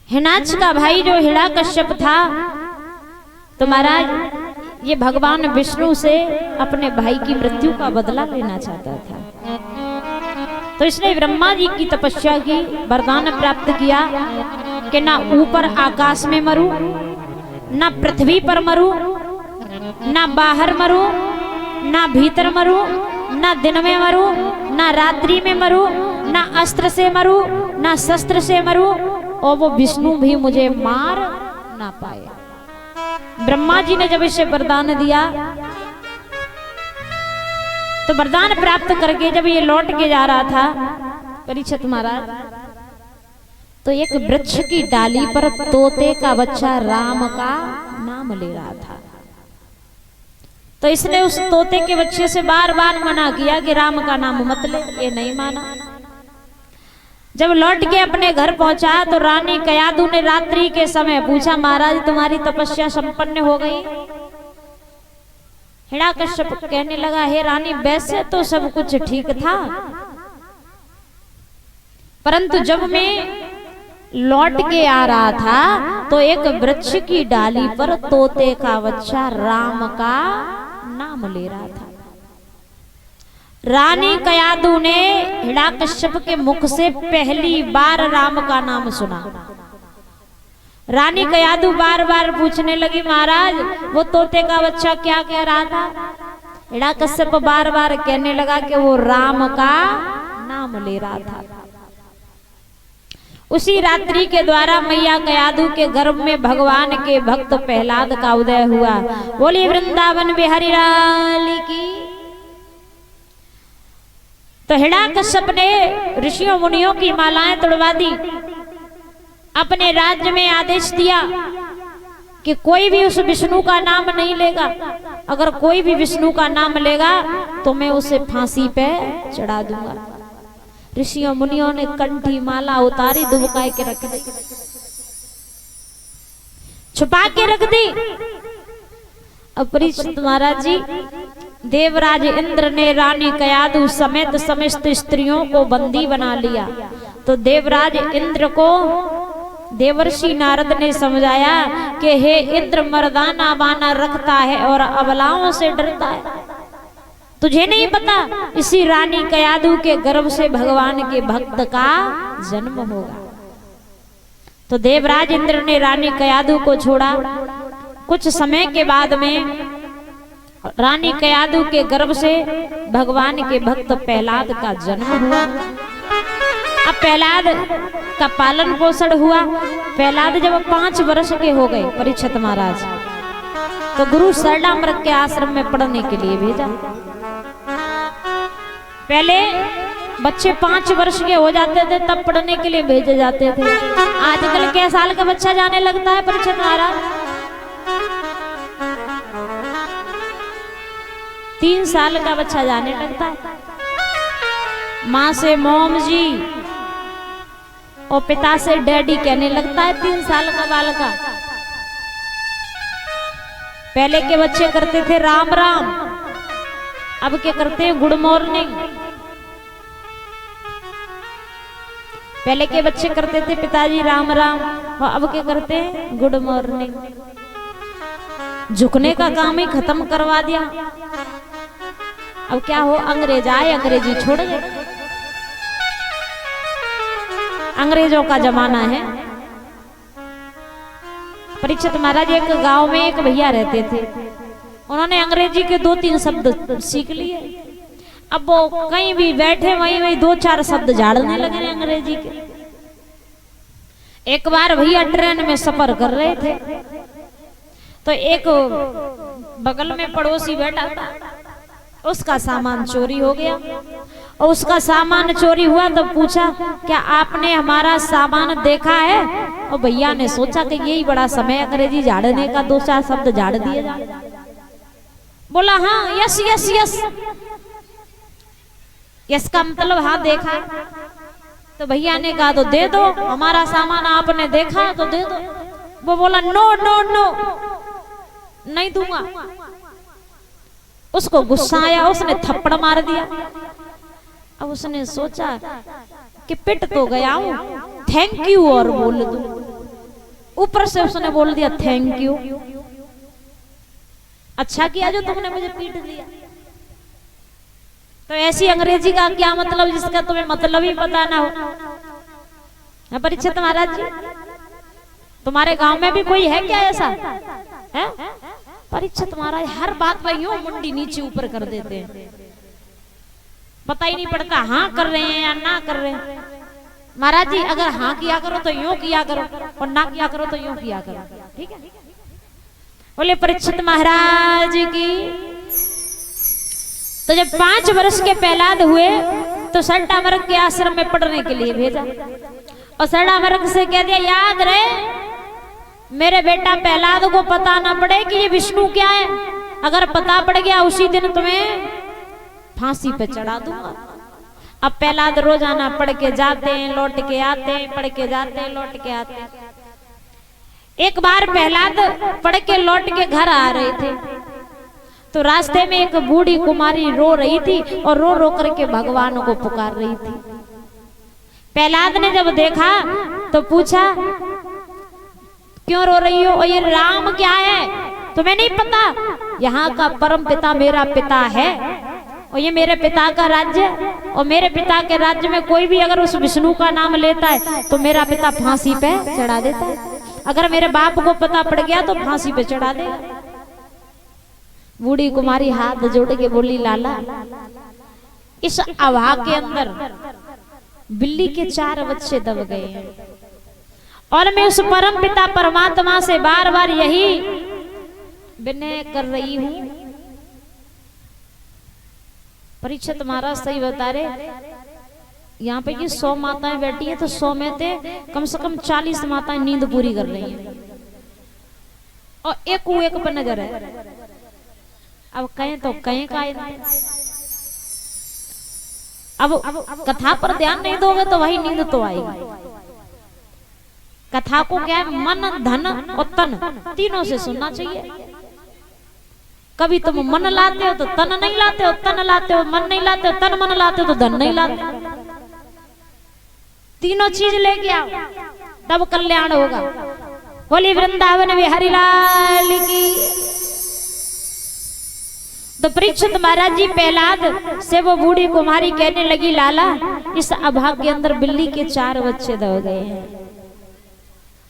हिरणाक्ष का भाई जो हिरण्यकश्यप था, तो महाराज ये भगवान विष्णु से अपने भाई की मृत्यु का बदला लेना चाहता था। तो इसने ब्रह्मा जी की तपस्या की, वरदान प्राप्त किया कि ना ऊपर आकाश में मरूं, ना पृथ्वी पर मरूं, ना बाहर मरूं, ना भीतर मरूं, ना दिन में मरूं, ना रात्रि में मरूं, ना अस्त्र से मरूं, ना शस्त्र से मरूं, और वो विष्णु भी मुझे मार ना पाए। ब्रह्मा जी ने जब इसे वरदान दिया, तो वरदान प्राप्त करके जब ये लौट के जा रहा था परीक्षित महाराज, तो एक वृक्ष की डाली पर तोते का बच्चा राम का नाम ले रहा था। तो इसने उस तोते के बच्चे से बार बार मना किया कि राम का नाम मत ले, ये नहीं माना। जब लौट के अपने घर पहुंचा तो रानी कयादु ने रात्रि के समय पूछा, महाराज तुम्हारी तपस्या संपन्न हो गई? हिरण्यकश्यप कहने लगा, हे रानी वैसे तो सब कुछ ठीक था, परंतु जब मैं लौट के आ रहा था तो एक वृक्ष की डाली पर तोते का बच्चा राम का नाम ले रहा था। रानी कयादु ने हिरण्यकश्यप के मुख से पहली बार राम का नाम सुना। रानी कयादु बार बार पूछने लगी, महाराज वो तोते का बच्चा क्या कह रहा था? हिरण्यकश्यप बार बार कहने लगा कि वो राम का नाम ले रहा था। उसी रात्रि के द्वारा मैया कयादु के गर्भ में भगवान के भक्त प्रहलाद का उदय हुआ। बोली वृंदावन बिहारी लाल की। तो हिरण्यकश्यप ने ऋषियों मुनियों की मालाएं तोड़वा दी, अपने राज्य में आदेश दिया कि कोई भी उस विष्णु का नाम नहीं लेगा, अगर कोई भी विष्णु का नाम लेगा तो मैं उसे फांसी पे चढ़ा दूंगा। ऋषियों मुनियों ने कंठी माला उतारी, दुबकाए के रख दी, छुपा के रख दी। अब परीक्षित महाराज जी, देवराज इंद्र ने रानी कयादु समेत समस्त स्त्रियों को बंदी बना लिया। तो देवराज इंद्र को देवर्षि नारद ने समझाया कि हे इंद्र, मर्दाना बाना रखता है और अबलाओं से डरता है, तुझे नहीं पता इसी रानी कयादु के गर्भ से भगवान के भक्त का जन्म होगा। तो देवराज इंद्र ने रानी कयादु को छोड़ा। कुछ समय के बाद में रानी कयादु के गर्भ से भगवान के भक्त प्रहलाद का जन्म हुआ। अब प्रहलाद का पालन पोषण हुआ। प्रहलाद जब 5 वर्ष के हो गए परीक्षित महाराज, तो गुरु शरणामृत के आश्रम में पढ़ने के लिए भेजा। पहले बच्चे 5 वर्ष के हो जाते थे तब पढ़ने के लिए भेजे जाते थे। आजकल क्या साल का बच्चा जाने लगता है परीक्षित महाराज? 3 साल का बच्चा जाने लगता है। माँ से मॉम जी और पिता से डैडी कहने लगता है 3 साल का बालका। पहले के बच्चे करते थे राम राम, अब क्या करते हैं गुड मॉर्निंग। पहले के बच्चे करते थे पिताजी राम राम, और अब क्या करते हैं गुड मॉर्निंग। झुकने का काम ही खत्म करवा दिया। अब क्या हो, अंग्रेज आए, अंग्रेजी छोड़ गए। अंग्रेजों का जमाना है। परीक्षित महाराज एक गांव में एक भैया रहते थे, उन्होंने अंग्रेजी के 2-3 शब्द सीख लिए। अब वो कहीं भी बैठे वहीं 2-4 शब्द झाड़ने लगे अंग्रेजी के। एक बार भैया ट्रेन में सफर कर रहे थे, तो एक बगल में पड़ोसी बैठा था, उसका सामान चोरी हो गया। और उसका सामान चोरी हुआ तो पूछा, क्या आपने हमारा सामान देखा है? और भैया ने सोचा कि यही बड़ा समय अंग्रेजी झाड़ने का, 2-4 शब्द झाड़ दिए। बोला हाँ, यस यस यस, यस का मतलब हाँ देखा है। तो भैया ने कहा तो दे दो, हमारा सामान आपने देखा तो दे दो। वो बोला नो नो नो, नहीं दूंगा। उसको गुस्सा आया, उसने थप्पड़ मार दिया। अब उसने सोचा कि पिट तो गया हूं, थैंक यू और बोल दूं। ऊपर से उसने बोल दिया थैंक यू, अच्छा किया जो तुमने मुझे पीट दिया। तो ऐसी अंग्रेजी का क्या मतलब जिसका तुम्हें मतलब ही पता ना हो। परीक्षित महाराज जी, तुम्हारे गांव में भी कोई है क्या ऐसा है? परीक्षित महाराज हर बात पर यूं मुंडी नीचे ऊपर कर देते हैं, पता ही नहीं पड़ता हाँ कर रहे हैं या ना कर रहे हैं। महाराज जी अगर हाँ किया करो तो यूं किया करो, और ना किया करो तो यूं किया करो, ठीक है? बोले परीक्षित महाराज की। तो जब 5 वर्ष के प्रहलाद हुए तो सल्टामर्ग के आश्रम में पढ़ने के लिए भेजा, और सल्टामर्ग से कह दिया याद रहे मेरे बेटा प्रहलाद को पता ना पड़े कि ये विष्णु क्या है, अगर पता पड़ गया उसी दिन तुम्हें फांसी पे चढ़ा दूंगा। अब प्रहलाद रोजाना पढ़ के जाते हैं लौट के आते हैं, पढ़ के जाते हैं लौट के आते हैं। एक बार प्रहलाद पढ़ के लौट के घर आ रहे थे तो रास्ते में एक बूढ़ी कुमारी रो रही थी और रो रो करके भगवान को पुकार रही थी। प्रहलाद ने जब देखा तो पूछा क्यों रो रही हो, और ये राम क्या है तुम्हें नहीं पता? यहाँ का परम पिता मेरा पिता है, और ये मेरे पिता का राज्य, और मेरे पिता के राज्य में कोई भी अगर उस विष्णु का नाम लेता है तो मेरा पिता फांसी पे चढ़ा देता है, अगर मेरे बाप को पता पड़ गया तो फांसी पे चढ़ा देगा। बूढ़ी कुमारी हाथ जोड़ के बोली लाला इस अभागा के अंदर बिल्ली के 4 बच्चे दब गए हैं, और मैं उस परम पिता परमात्मा से बार बार यही विनय कर रही हूं। परीक्षित महाराज सही बता रहे, यहाँ पे ये 100 माताएं बैठी है तो 100 में से कम 40 माताएं नींद पूरी कर रही हैं, और एक पर नजर है। अब कहें तो कहें का अब कथा पर ध्यान नहीं दोगे तो वही नींद तो आएगी। कथा को क्या है, मन धन और तन तीनों से सुनना चाहिए। कभी तुम मन लाते हो तो तन नहीं लाते हो, तन लाते हो मन नहीं लाते हो, तन मन लाते हो तो धन नहीं लाते। तीनों चीज लेके आओ तब कल्याण होगा। बोली वृंदावन बिहारी लाल की। तो परीक्षित महाराज जी प्रहलाद से वो बूढ़ी कुमारी कहने लगी लाला इस अभागा के अंदर बिल्ली के 4 बच्चे दब गए हैं,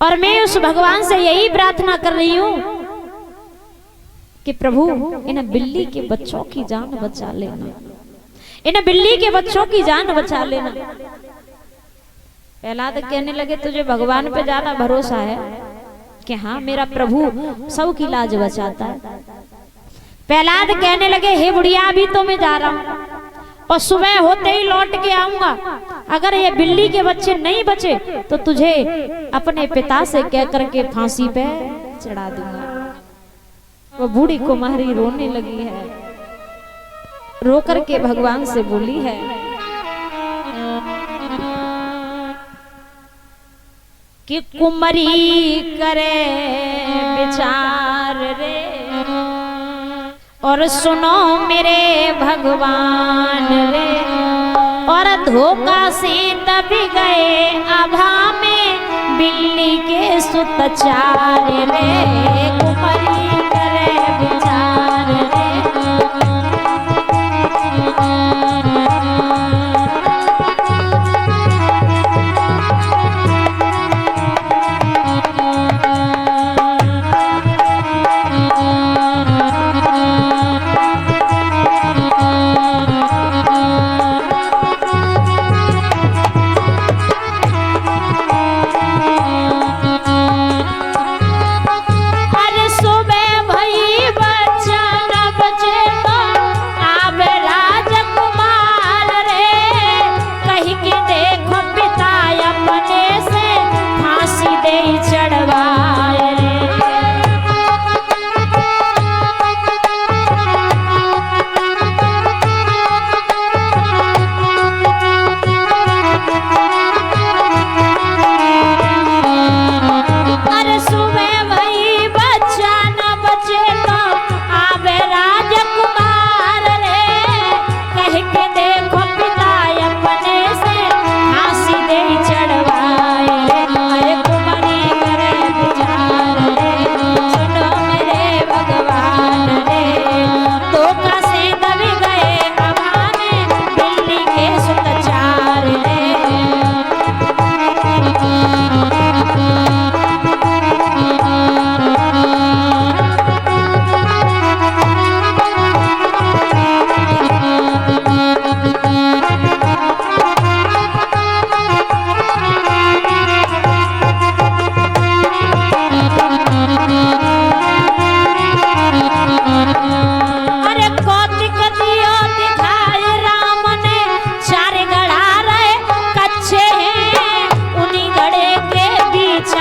और मैं उस भगवान से यही प्रार्थना कर रही हूं कि प्रभु इन बिल्ली के बच्चों की जान बचा लेना, इन बिल्ली के बच्चों की जान बचा लेना। प्रहलाद कहने लगे तुझे भगवान पे ज्यादा भरोसा है कि हाँ मेरा प्रभु सब की लाज बचाता है। प्रहलाद कहने लगे हे बुढ़िया अभी तो मैं जा रहा हूं और सुबह होते ही लौट के आऊंगा, अगर ये बिल्ली के बच्चे नहीं बचे तो तुझे अपने पिता से कह करके फांसी पे चढ़ा दूंगा। वो बूढ़ी कुमारी रोने लगी है, रो करके भगवान से बोली है कि कुमारी करे विचार रे और सुनो मेरे भगवान रे, और धोखा से दब गए आभा में बिल्ली के सुत 4 रे। कुमारी करे विचार रे सुबह भई बच्चा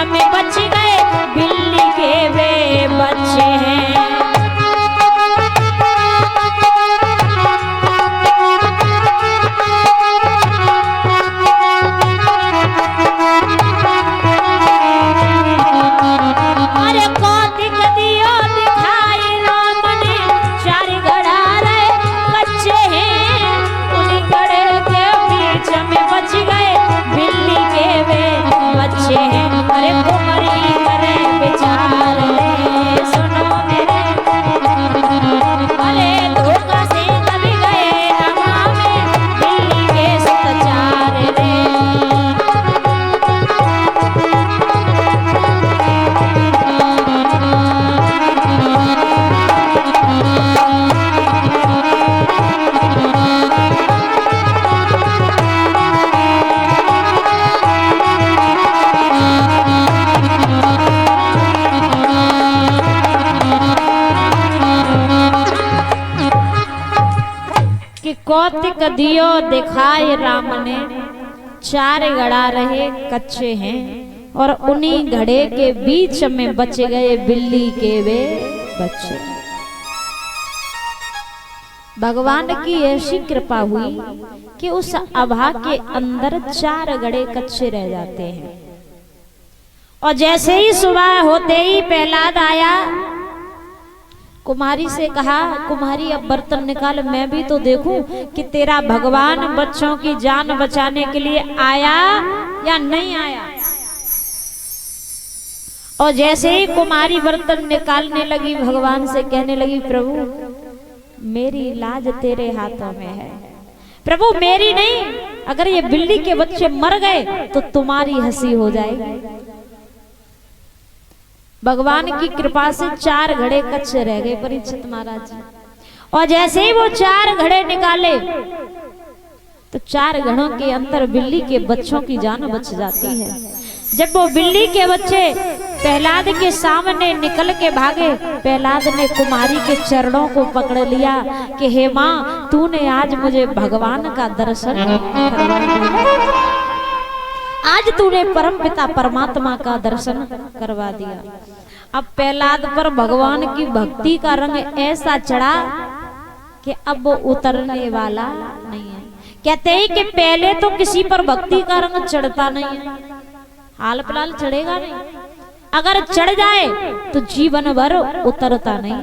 में बच गए बिल्ली के वे बच्चे हैं। कौतिक दियो दिखाए राम ने, चार गड़ा रहे कच्चे हैं और उन्हीं घड़े के बीच में बच गए बिल्ली के वे बच्चे। भगवान की ऐसी कृपा हुई कि उस अभा के अंदर चार गड़े कच्चे रह जाते हैं। और जैसे ही सुबह होते ही प्रहलाद आया, कुमारी से कहा, कुमारी अब बर्तन निकाल, मैं भी तो देखूं कि तेरा भगवान बच्चों की जान बचाने के लिए आया या नहीं आया। और जैसे ही कुमारी बर्तन निकालने लगी, भगवान से कहने लगी, प्रभु मेरी लाज तेरे हाथों में है, प्रभु मेरी नहीं, अगर ये बिल्ली के बच्चे मर गए तो तुम्हारी हंसी हो जाएगी। भगवान की कृपा से चार घड़े कच्चे रह गए परीक्षित महाराज जी। और जैसे ही वो चार घड़े निकाले तो चार घड़ों के अंदर बिल्ली के बच्चों की जान बच जाती है। जब वो बिल्ली के बच्चे प्रहलाद के सामने निकल के भागे, प्रहलाद ने कुमारी के चरणों को पकड़ लिया कि हे माँ, तूने आज मुझे भगवान का दर्शन करवा दिया, आज तूने परम पिता परमात्मा का दर्शन करवा दिया। अब प्रहलाद पर भगवान की भक्ति का रंग ऐसा चढ़ा कि अब वो उतरने वाला नहीं है। कहते हैं कि पहले तो किसी पर भक्ति का रंग चढ़ता नहीं है, हाल फिलहाल चढ़ेगा नहीं, अगर चढ़ जाए तो जीवन भर उतरता नहीं।